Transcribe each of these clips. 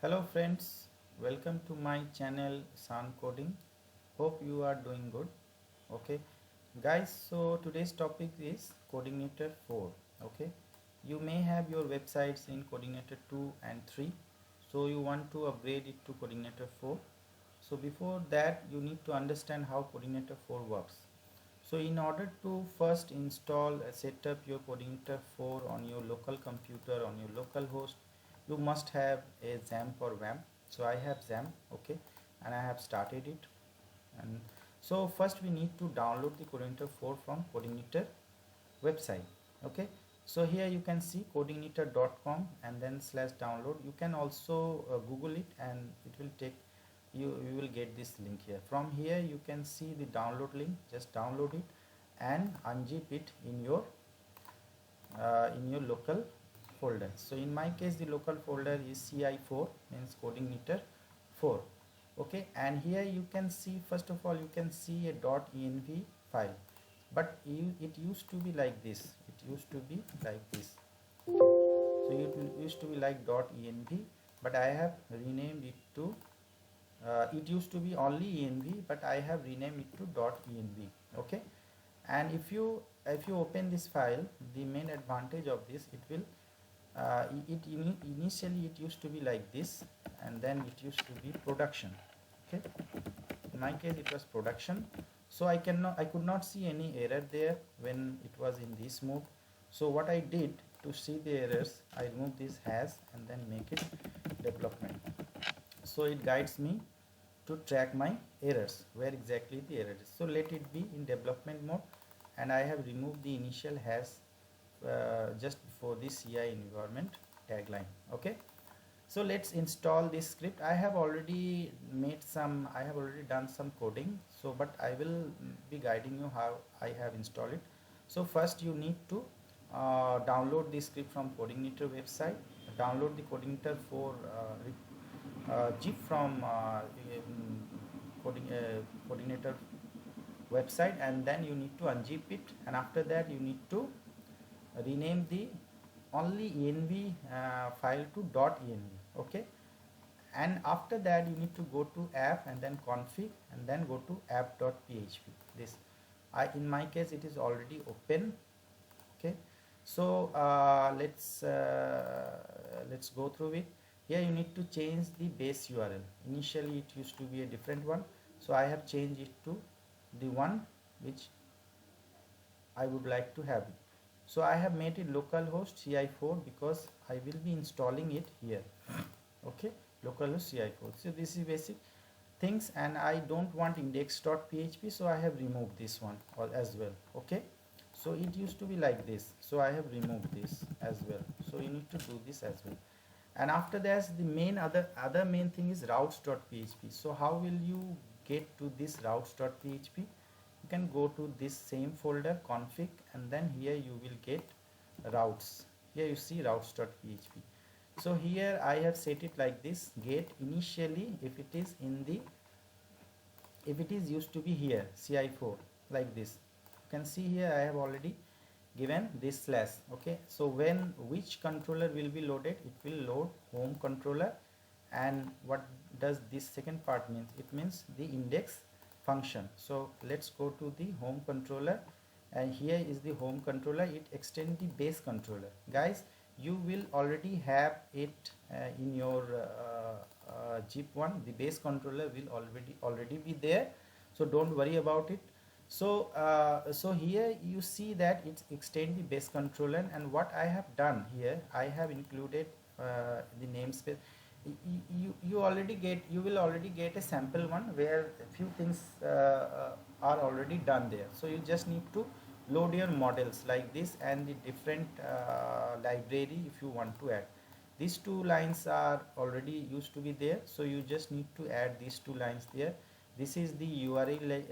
Hello friends, welcome to my channel Sun Coding. Hope you are doing good. Okay, guys, so today's topic is Codeigniter 4. Okay, you may have your websites in Codeigniter 2 and 3, so you want to upgrade it to Codeigniter 4. So before that, you need to understand how Codeigniter 4 works. So in order to first install set up your Codeigniter 4 on your local computer, on your local host, you must have a XAMPP or WAMP. So I have XAMPP, okay, and I have started it. And so first we need to download the Codeigniter 4 from Codeigniter website. Okay, so here you can see codeigniter.com and then slash download. You can also Google it and it will take you will get this link here. From here you can see the download link. Just download it and unzip it in your local folder. So in my case the local folder is ci4, means Codeigniter 4. Okay, and here you can see, first of all you can see a .env file, but it used to be like this. It used to be like this. So it used to be like .env, but I have renamed it to it used to be only env, but I have renamed it to .env. Okay, and if you open this file, the main advantage of this, it will initially it used to be like this, and then it used to be production. Okay, in my case it was production. So I could not see any error there when it was in this mode. So what I did to see the errors, I remove this hash and then make it development. So it guides me to track my errors, where exactly the error is. So let it be in development mode, and I have removed the initial hash just before the CI environment tagline. Okay, so let's install this script. I have already done some coding, so but I will be guiding you how I have installed it. So first you need to download the script from Codeigniter website. Download the Codeigniter for zip from Codeigniter website, and then you need to unzip it, and after that you need to rename the only env file to .env. Okay, and after that you need to go to app and then config and then go to app.php. This in my case it is already open. Okay, so let's go through it. Here you need to change the base URL. Initially it used to be a different one, so I have changed it to the one which I would like to have it. So I have made it localhost ci4 because I will be installing it here. Okay, localhost ci4. So this is basic things, and I don't want index.php, so I have removed this one as well. Okay, so it used to be like this, so I have removed this as well. So you need to do this as well. And after that, the main other main thing is routes.php. So how will you get to this routes.php? You can go to this same folder config, and then here you will get routes. Here you see routes.php. So here I have set it like this: get initially if it is used to be here ci4 like this. You can see here I have already given this slash. Okay, so when which controller will be loaded, it will load home controller. And what does this second part means? It means the index function. So let's go to the home controller, and here is the home controller. It extends the base controller. Guys, you will already have it in your zip one. The base controller will already be there, so don't worry about it. So so here you see that it extend the base controller, and what I have done here, I have included the namespace. You will already get a sample one where a few things are already done there. So you just need to load your models like this and the different library if you want to add. These two lines are already used to be there, so you just need to add these two lines there. This is the URL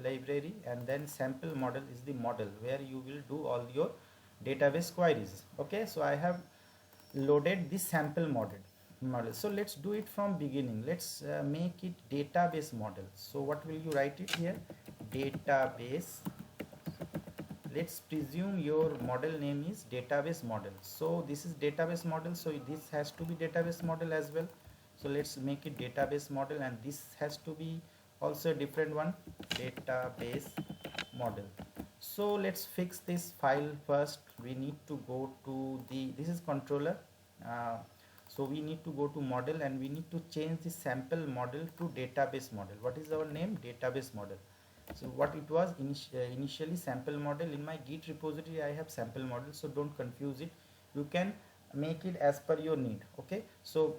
library, and then sample model is the model where you will do all your database queries. Okay, so I have loaded this sample model. So let's do it from beginning. Let's make it database model. So what will you write it here? Database. Let's presume your model name is database model. So this is database model, so this has to be database model as well. So let's make it database model, and this has to be also a different one, database model. So let's fix this file first. We need to go to the, this is controller, uh, so we need to go to model and we need to change the sample model to database model. What is our name? Database model. So what it was initially sample model. In my git repository I have sample model, so don't confuse it. You can make it as per your need. Okay, so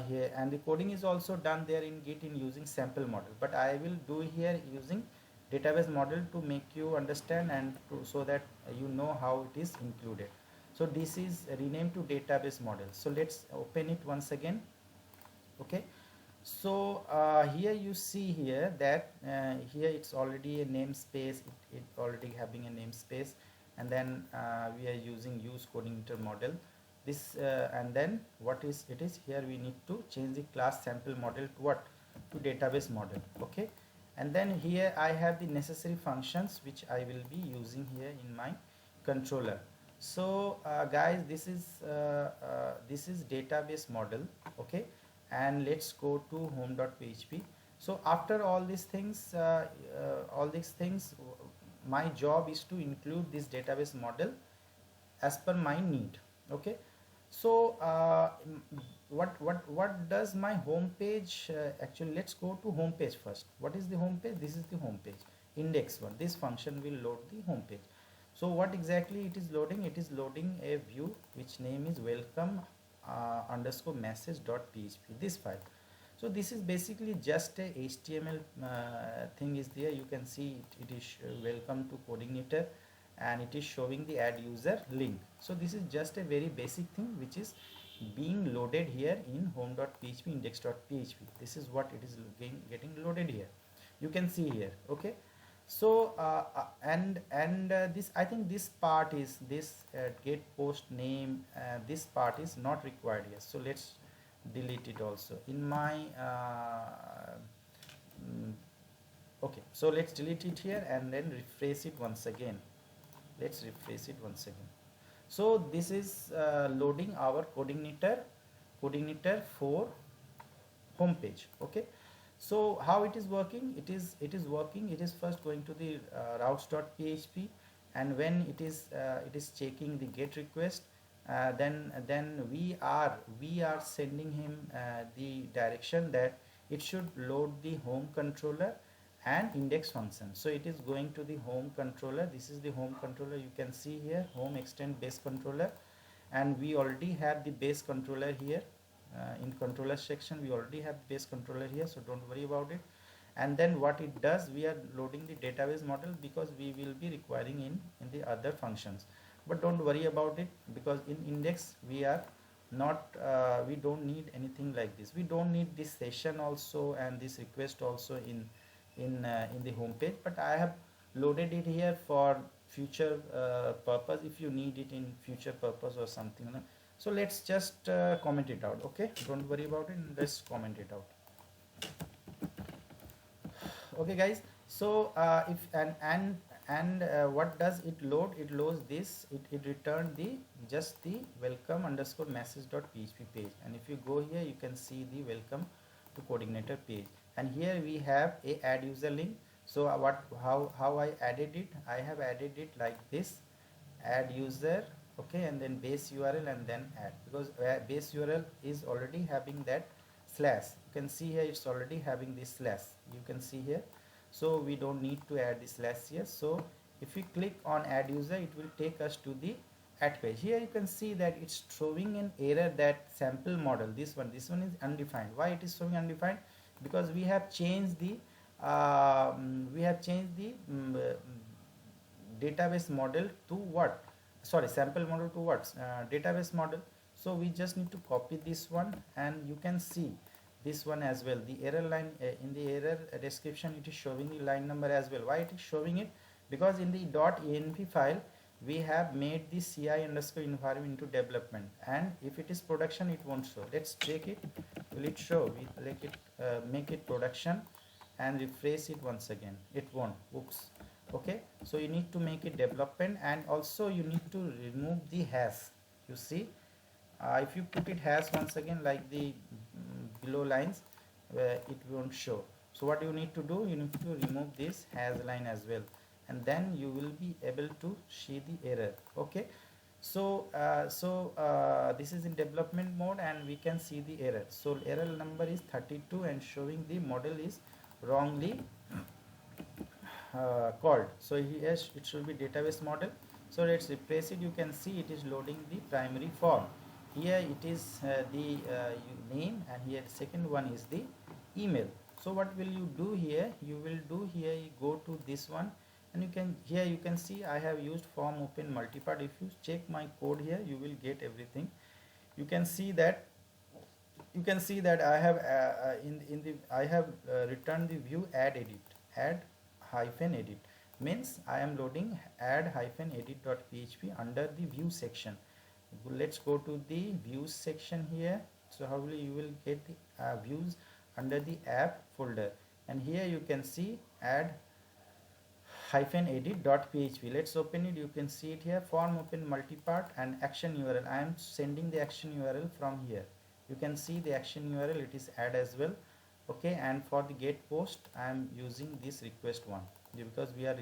here, and the coding is also done there in git in using sample model, but I will do here using database model to make you understand and to, so that you know how it is included. So this is renamed to database model. So let's open it once again. Okay, so here you see here that here it's already a namespace, it already having a namespace, and then we are using use Codeigniter model. This and then what is it is here, we need to change the class sample model to what, to database model. Okay, and then here I have the necessary functions which I will be using here in my controller. So guys, this is database model. Okay, and let's go to home.php. So after all these things, my job is to include this database model as per my need. Okay, so what does my home page actually, let's go to home page first. What is the home page? This is the home page, index 1. This function will load the home page. So what exactly it is loading? It is loading a view which name is welcome underscore message dot php, this file. So this is basically just a HTML thing is there. You can see it is welcome to Codeigniter, and it is showing the add user link. So this is just a very basic thing which is being loaded here in home.php index.php. This is what it is getting loaded here. You can see here. Okay, so this, I think this part is this get post name, this part is not required here. So let's delete it also in my okay, so let's delete it here and then refresh it once again. Let's refresh it once again. So this is loading our Codeigniter for home page. Okay, so how it is working? It is working. It is first going to the routes.php, and when it is checking the get request, then we are sending him the direction that it should load the home controller and index function. So it is going to the home controller. This is the home controller. You can see here home extend base controller, and we already have the base controller here. In controller section we already have base controller here, so don't worry about it. And then what it does, we are loading the database model because we will be requiring in the other functions. But don't worry about it, because in index we are not we don't need anything like this. We don't need this session also and this request also in the home page, but I have loaded it here for future purpose, if you need it in future purpose or something. So let's just comment it out. Okay, don't worry about it, let's comment it out. Okay guys, so if what does it load? It loads this, it returned the just the welcome underscore message dot php page, and if you go here you can see the welcome to Codeigniter page, and here we have a add user link. So how I added it? I have added it like this, add user, okay, and then base URL and then add, because base URL is already having that slash. You can see here it's already having this slash, you can see here. So we don't need to add the slash here. So if we click on add user, it will take us to the add page. Here you can see that it's showing an error that sample model, this one is undefined. Why it is showing undefined? Because we have changed the database model to what, sorry, sample model to what, database model. So we just need to copy this one, and you can see this one as well. The error line in the error description, it is showing the line number as well. Why it is showing it? Because in the .env file we have made the ci underscore environment into development, and if it is production it won't show. Let's check it, will it show? We make it production and refresh it once again, it won't. Oops. Okay, so you need to make it development, and also you need to remove the hash. You see, if you put it hash once again like the below lines it won't show. So what you need to do, you need to remove this has line as well, and then you will be able to see the error. Okay, so this is in development mode and we can see the error. So error number is 32 and showing the model is wrongly called. So here it should be database model. So let's replace it. You can see it is loading the primary form. Here it is the name, and here the second one is the email. So what will you do here? You will do here, you go to this one, and you can, here you can see I have used form open multipart. If you check my code here, you will get everything. You can see that I have in the I have returned the view add hyphen edit, means I am loading add hyphen edit.php under the view section. Let's go to the views section here. So how will you will get the views under the app folder, and here you can see add hyphen edit.php. Let's open it. You can see it here, form open multipart and action URL. I am sending the action URL from here. You can see the action URL, it is add as well. Okay, and for the get post I am using this request one, because we have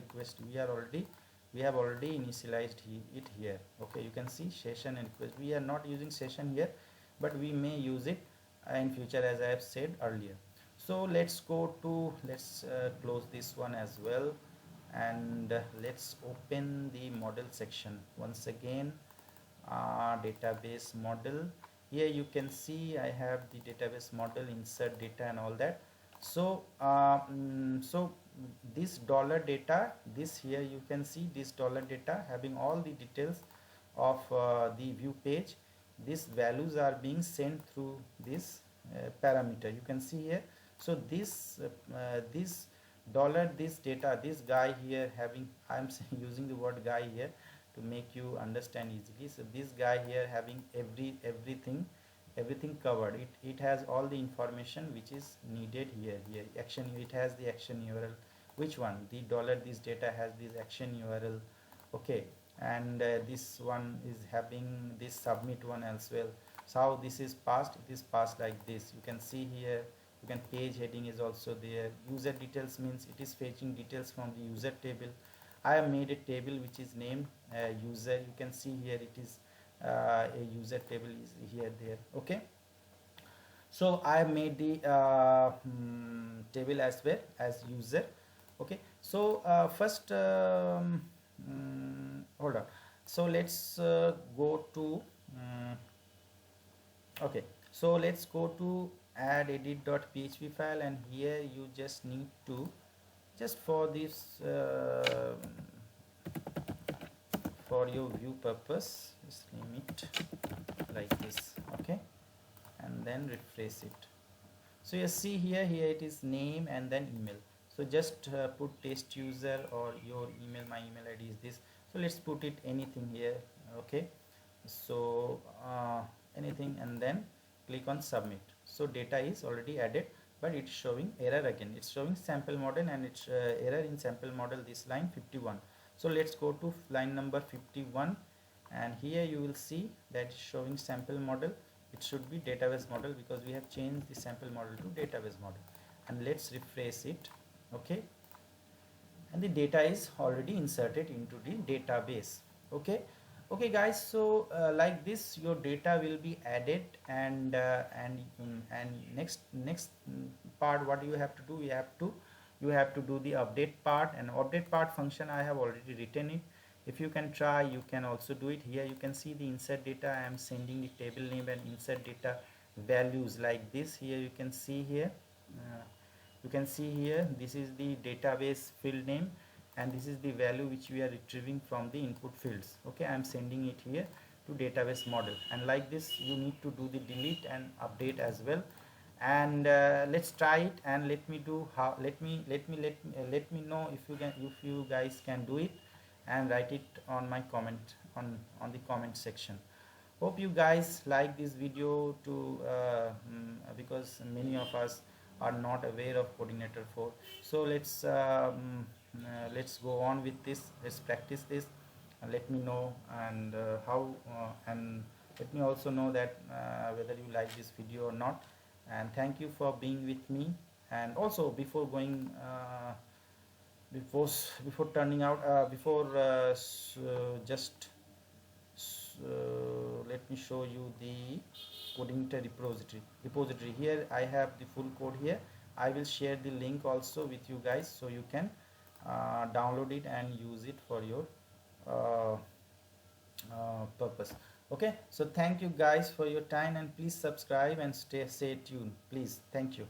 already initialized it here. Okay, you can see session and request. We are not using session here, but we may use it in future, as I have said earlier. So let's go to, let's close this one as well, and let's open the model section once again. Database model, here you can see I have the database model, insert data and all that. So so this dollar data, this here you can see this dollar data having all the details of the view page. These values are being sent through this parameter, you can see here. So this this data, this guy here having, I'm using the word guy here to make you understand easily. So this guy here having everything covered. It has all the information which is needed here. Action, it has the action URL. Which one? The dollar this data has this action URL. Okay, and this one is having this submit one as well. So how this is passed? It is passed like this. You can see here, you can, page heading is also there. User details means it is fetching details from the user table. I have made a table which is named user. You can see here it is a user table is here there. Okay, so I have made the table as well as user. Okay, so first hold on. So let's go to okay, so let's go to add edit.php file, and here you just need to, just for this for your view purpose, just name it like this. Okay, and then refresh it. So you see here it is name and then email. So just put test user or your email. My email ID is this. So let's put it anything here. Okay, so anything, and then click on submit. So data is already added, but it's showing error again. It's showing sample model, and it's error in sample model, this line 51. So let's go to line number 51, and here you will see that it's showing sample model. It should be database model, because we have changed the sample model to database model. And let's refresh it. Okay, and the data is already inserted into the database. Okay, okay guys, so like this your data will be added, and next part what you have to do, you have to do the update part. And update part function I have already written it. If you can try, you can also do it. Here you can see the insert data. I am sending the table name and insert data values like this. Here you can see here this is the database field name, and this is the value which we are retrieving from the input fields. Okay, I am sending it here to database model, and like this you need to do the delete and update as well. And let's try it, and let me do how, let me know if you guys can do it, and write it on my comment on the comment section. Hope you guys like this video to because many of us are not aware of Codeigniter 4. So let's go on with this. Let's practice this, and let me know and how and let me also know that whether you like this video or not. and thank you for being with me. And also before going before turning out before just let me show you the Codeigniter repository. Here I have the full code here. I will share the link also with you guys, so you can download it and use it for your uh, purpose. Okay, so thank you guys for your time, and please subscribe and stay tuned, please. Thank you.